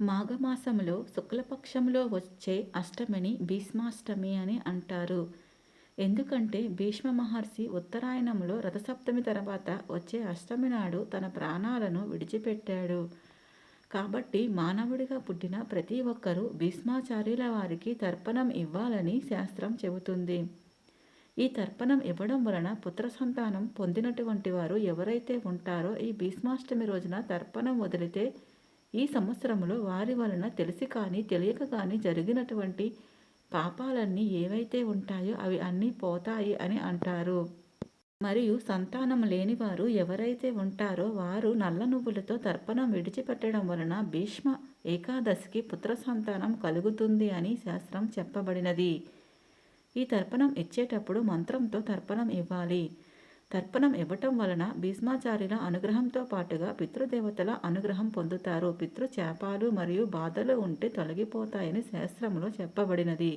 మాఘమాసంలో శుక్లపక్షంలో వచ్చే అష్టమిని భీష్మాష్టమి అని అంటారు. ఎందుకంటే భీష్మ మహర్షి ఉత్తరాయణంలో రథసప్తమి తర్వాత వచ్చే అష్టమి నాడు తన ప్రాణాలను విడిచిపెట్టాడు. కాబట్టి మానవుడిగా పుట్టిన ప్రతి ఒక్కరూ భీష్మాచార్యుల వారికి తర్పణం ఇవ్వాలని శాస్త్రం చెబుతుంది. ఈ తర్పణం ఇవ్వడం వలన పుత్ర సంతానం పొందినటువంటి వారు ఎవరైతే ఉంటారో ఈ భీష్మాష్టమి రోజున తర్పణం వదిలితే ఈ సంవత్సరంలో వారి వలన తెలిసి కానీ తెలియక కానీ జరిగినటువంటి పాపాలన్నీ ఏవైతే ఉంటాయో అవి అన్నీ పోతాయి అని అంటారు. మరియు సంతానం లేనివారు ఎవరైతే ఉంటారో వారు నల్ల నువ్వులతో తర్పణం విడిచిపెట్టడం వలన భీష్మ ఏకాదశికి పుత్ర సంతానం కలుగుతుంది అని శాస్త్రం చెప్పబడినది. ఈ తర్పణం ఇచ్చేటప్పుడు మంత్రంతో తర్పణం ఇవ్వాలి. తర్పణం ఇవ్వటం వలన భీష్మాచార్యుల అనుగ్రహంతో పాటుగా పితృదేవతల అనుగ్రహం పొందుతారు. పితృశాపాలు మరియు బాధలు ఉంటే తొలగిపోతాయని శాస్త్రంలో చెప్పబడినది.